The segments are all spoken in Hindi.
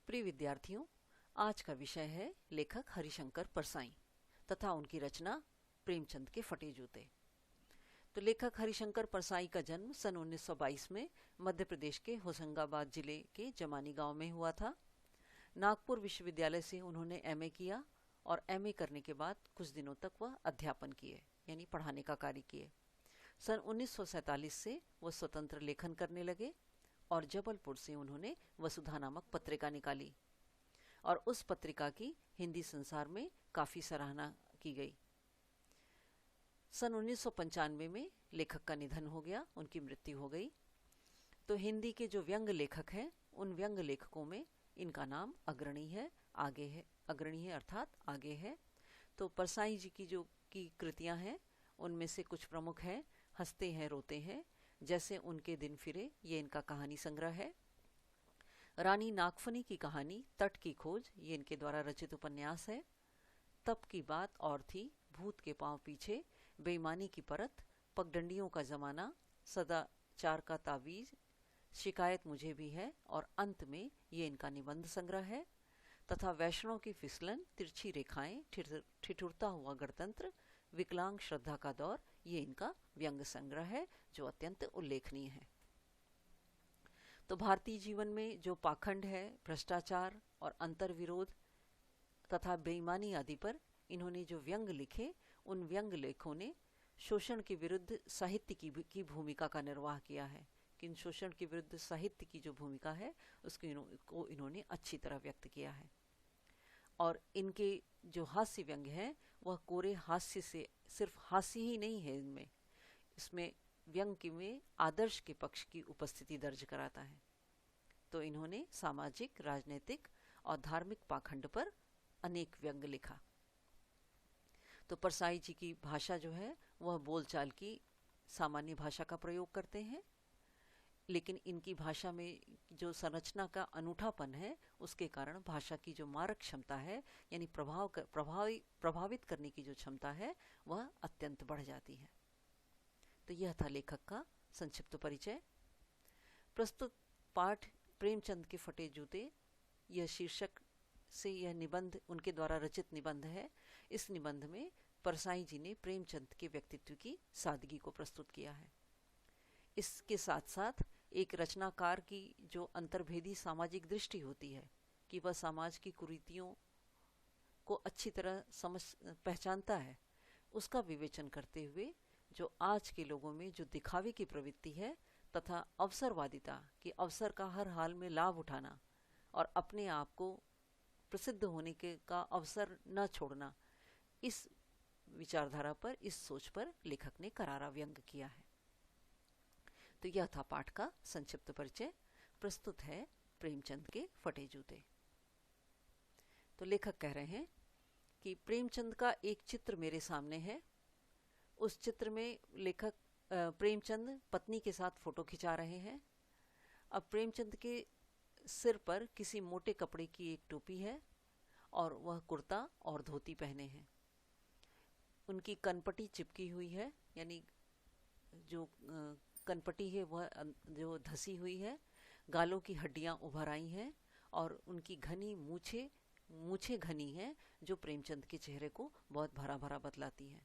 प्रिय विद्यार्थियों, आज का विषय है लेखक हरिशंकर परसाई तथा उनकी रचना प्रेमचंद के फटे जूते। तो लेखक हरिशंकर परसाई का जन्म सन 1922 में मध्य प्रदेश के होशंगाबाद जिले के जमानी गांव में हुआ था। नागपुर विश्वविद्यालय से उन्होंने एमए किया और एमए करने के बाद कुछ दिनों तक वह अध्यापन किए, यानी पढ़ाने का कार्य किए। सन 1947 से वह स्वतंत्र लेखन करने लगे और जबलपुर से उन्होंने वसुधा नामक पत्रिका निकाली और उस पत्रिका की हिंदी संसार में काफ़ी सराहना की गई। सन 1995 में लेखक का निधन हो गया, उनकी मृत्यु हो गई। तो हिंदी के जो व्यंग लेखक हैं, उन व्यंग लेखकों में इनका नाम अग्रणी है, आगे है। अग्रणी है अर्थात आगे है। तो परसाई जी की जो की कृतियां हैं, उनमें से कुछ प्रमुख हैं। हंसते हैं रोते हैं, जैसे उनके दिन फिरे, ये इनका कहानी संग्रह है। रानी नागफनी की कहानी, तट की खोज, ये इनके द्वारा रचित उपन्यास है। तब की बात और थी, भूत के पांव पीछे, बेईमानी की परत, पगडंडियों का जमाना, सदाचार का तावीज, शिकायत मुझे भी है और अंत में ये इनका निबंध संग्रह है। तथा वैष्णव की फिसलन, तिरछी रेखाएं, ठिठुरता हुआ गणतंत्र, विकलांग श्रद्धा का दौर, ये इनका व्यंग संग्रह है जो अत्यंत उल्लेखनीय है। तो भारतीय जीवन में जो पाखंड है, भ्रष्टाचार और अंतर्विरोध तथा बेईमानी आदि पर इन्होंने जो व्यंग लिखे, उन व्यंग लेखों ने शोषण के विरुद्ध साहित्य की भूमिका का निर्वाह किया है। कि शोषण के विरुद्ध साहित्य की जो भूमिका है उसको इन्होंने अच्छी तरह व्यक्त किया है। और इनके जो हास्य व्यंग हैं, वह कोरे हास्य से सिर्फ हास्य ही नहीं है, इसमें व्यंग में आदर्श के पक्ष की उपस्थिति दर्ज कराता है। तो इन्होंने सामाजिक, राजनीतिक और धार्मिक पाखंड पर अनेक व्यंग लिखा। तो परसाई जी की भाषा जो है वह बोलचाल की सामान्य भाषा का प्रयोग करते हैं, लेकिन इनकी भाषा में जो संरचना का अनूठापन है, उसके कारण भाषा की जो मारक क्षमता है, यानी प्रभावित करने की जो क्षमता है, वह अत्यंत बढ़ जाती है। तो यह था लेखक का संक्षिप्त परिचय। प्रस्तुत पाठ प्रेमचंद के फटे जूते, यह शीर्षक से यह निबंध उनके द्वारा रचित निबंध है। इस निबंध में परसाई जी ने प्रेमचंद के व्यक्तित्व की सादगी को प्रस्तुत किया है। इसके साथ साथ एक रचनाकार की जो अंतर्भेदी सामाजिक दृष्टि होती है, कि वह समाज की कुरीतियों को अच्छी तरह पहचानता है, उसका विवेचन करते हुए जो आज के लोगों में जो दिखावे की प्रवृत्ति है तथा अवसरवादिता, कि अवसर का हर हाल में लाभ उठाना और अपने आप को प्रसिद्ध होने का अवसर न छोड़ना, इस विचारधारा पर, इस सोच पर लेखक ने करारा व्यंग किया है। तो यह था पाठ का संक्षिप्त परिचय। प्रस्तुत है प्रेमचंद के फटे जूते। तो लेखक कह रहे हैं कि प्रेमचंद का एक चित्र मेरे सामने है। उस चित्र में लेखक प्रेमचंद पत्नी के साथ फोटो खिंचा रहे हैं। अब प्रेमचंद के सिर पर किसी मोटे कपड़े की एक टोपी है और वह कुर्ता और धोती पहने हैं। उनकी कनपटी चिपकी हुई है, यानी जो कनपटी है वह जो धसी हुई है, गालों की हड्डियां उभर आई हैं और उनकी घनी मूछें घनी हैं, जो प्रेमचंद के चेहरे को बहुत भरा भरा बतलाती हैं।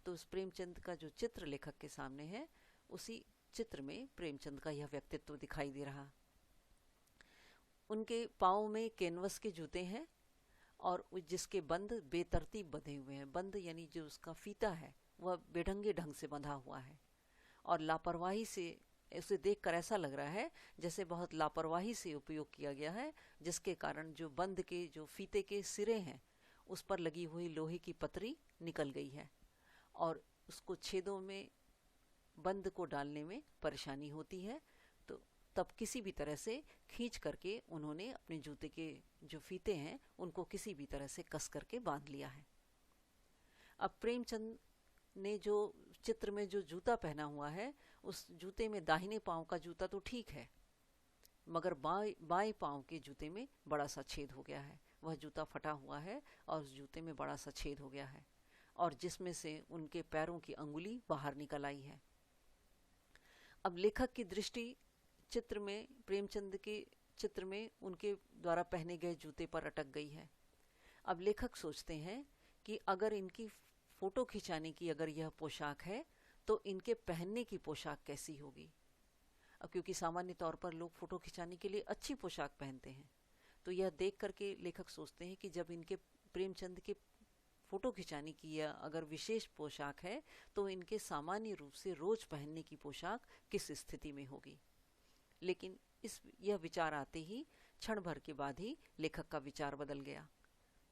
तो उस प्रेमचंद का जो चित्र लेखक के सामने है, उसी चित्र में प्रेमचंद का यह व्यक्तित्व दिखाई दे रहा। उनके पाँव में कैनवस के जूते हैं और जिसके बंद बेतरतीब बंधे हुए हैं। बंद यानी जो उसका फीता है वह बेढंगे ढंग से बंधा हुआ है और लापरवाही से उसे देखकर ऐसा लग रहा है जैसे बहुत लापरवाही से उपयोग किया गया है, जिसके कारण जो बंद के जो फीते के सिरे हैं उस पर लगी हुई लोहे की पतरी निकल गई है और उसको छेदों में बंद को डालने में परेशानी होती है। तो तब किसी भी तरह से खींच करके उन्होंने अपने जूते के जो फीते हैं उनको किसी भी तरह से कस करके बांध लिया है। अब प्रेमचंद ने जो चित्र में जो जूता पहना हुआ है, उस जूते में दाहिने पांव का जूता तो ठीक है, मगर बाएं पांव के जूते में बड़ा सा छेद हो गया है। वह जूता फटा हुआ है और उस जूते में बड़ा सा छेद हो गया है और जिसमें से उनके पैरों की अंगुली बाहर निकल आई है। अब लेखक की दृष्टि चित्र में प्रेमचंद के चित्र में उनके द्वारा पहने गए जूते पर अटक गई है। अब लेखक सोचते हैं कि अगर इनकी फोटो खिंचाने की अगर यह पोशाक है तो इनके पहनने की पोशाक कैसी होगी। अब क्योंकि सामान्य तौर पर लोग फोटो खिंचाने के लिए अच्छी पोशाक पहनते हैं, तो यह देख करके लेखक सोचते हैं कि जब इनके प्रेमचंद के फोटो खिंचाने की यह अगर विशेष पोशाक है तो इनके सामान्य रूप से रोज पहनने की पोशाक किस स्थिति में होगी। लेकिन यह विचार आते ही क्षण भर के बाद ही लेखक का विचार बदल गया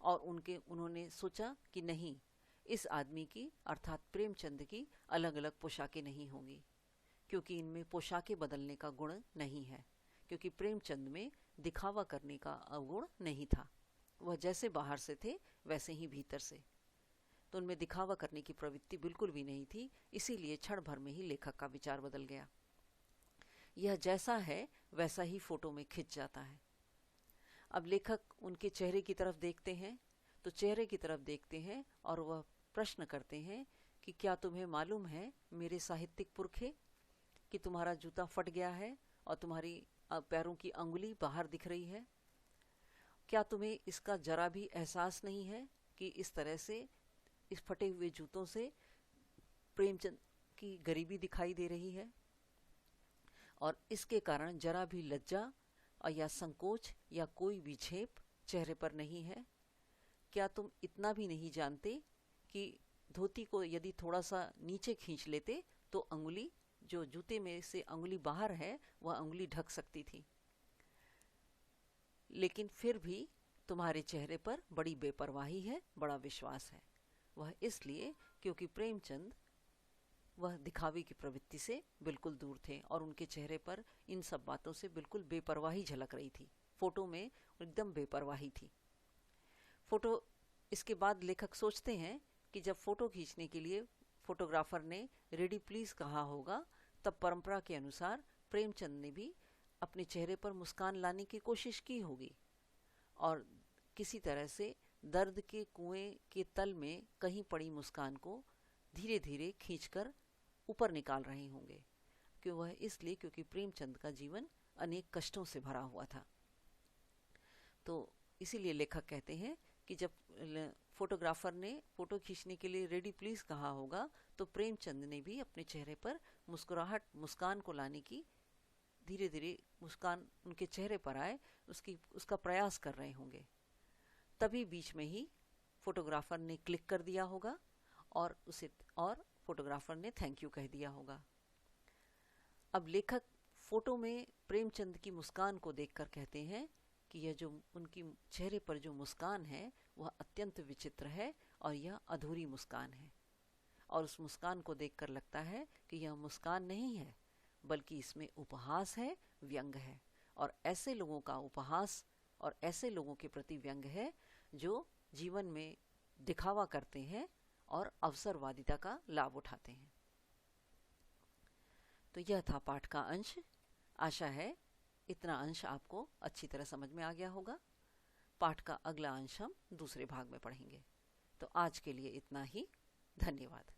और उन्होंने सोचा कि नहीं, इस आदमी की अर्थात प्रेमचंद की अलग अलग पोशाकें नहीं होंगी, क्योंकि इनमें पोशाकें बदलने का गुण नहीं है, क्योंकि प्रेमचंद में दिखावा करने का अवगुण नहीं था। वह जैसे बाहर से थे वैसे ही भीतर से, तो उनमें दिखावा करने की प्रवृत्ति बिल्कुल भी नहीं थी। इसीलिए क्षण भर में ही लेखक का विचार बदल गया। यह जैसा है वैसा ही फोटो में खिंच जाता है। अब लेखक उनके चेहरे की तरफ देखते हैं, तो चेहरे की तरफ देखते हैं और वह प्रश्न करते हैं कि क्या तुम्हें मालूम है मेरे साहित्यिक पुरखे कि तुम्हारा जूता फट गया है और तुम्हारी पैरों की अंगुली बाहर दिख रही है। क्या तुम्हें इसका जरा भी एहसास नहीं है कि इस तरह से इस फटे हुए जूतों से प्रेमचंद की गरीबी दिखाई दे रही है और इसके कारण जरा भी लज्जा और या संकोच या कोई भी झेप चेहरे पर नहीं है। क्या तुम इतना भी नहीं जानते कि धोती को यदि थोड़ा सा नीचे खींच लेते तो अंगुली, जो जूते में से अंगुली बाहर है, वह अंगुली ढक सकती थी। लेकिन फिर भी तुम्हारे चेहरे पर बड़ी बेपरवाही है, बड़ा विश्वास है। वह इसलिए क्योंकि प्रेमचंद वह दिखावे की प्रवृत्ति से बिल्कुल दूर थे और उनके चेहरे पर इन सब बातों से बिल्कुल बेपरवाही झलक रही थी। फोटो में एकदम बेपरवाही थी फोटो। इसके बाद लेखक सोचते हैं कि जब फोटो खींचने के लिए फोटोग्राफर ने रेडी प्लीज कहा होगा, तब परंपरा के अनुसार प्रेमचंद ने भी अपने चेहरे पर मुस्कान लाने की कोशिश की होगी और किसी तरह से दर्द के कुएं के तल में कहीं पड़ी मुस्कान को धीरे धीरे खींचकर ऊपर निकाल रहे होंगे। क्यों? वह इसलिए क्योंकि प्रेमचंद का जीवन अनेक कष्टों से भरा हुआ था। तो इसीलिए लेखक कहते हैं कि जब फोटोग्राफर ने फोटो खींचने के लिए रेडी प्लीज कहा होगा तो प्रेमचंद ने भी अपने चेहरे पर मुस्कान को लाने की, धीरे धीरे मुस्कान उनके चेहरे पर आए उसका प्रयास कर रहे होंगे। तभी बीच में ही फोटोग्राफर ने क्लिक कर दिया होगा और फोटोग्राफर ने थैंक यू कह दिया होगा। अब लेखक फोटो में प्रेमचंद की मुस्कान को देखकर कहते हैं कि यह जो उनकी चेहरे पर जो मुस्कान है वह अत्यंत विचित्र है और यह अधूरी मुस्कान है, और उस मुस्कान को देखकर लगता है कि यह मुस्कान नहीं है बल्कि इसमें उपहास है, व्यंग है, और ऐसे लोगों का उपहास और ऐसे लोगों के प्रति व्यंग है जो जीवन में दिखावा करते हैं और अवसरवादिता का लाभ उठाते हैं। तो यह था पाठ का अंश। आशा है इतना अंश आपको अच्छी तरह समझ में आ गया होगा। पाठ का अगला अंश हम दूसरे भाग में पढ़ेंगे। तो आज के लिए इतना ही। धन्यवाद।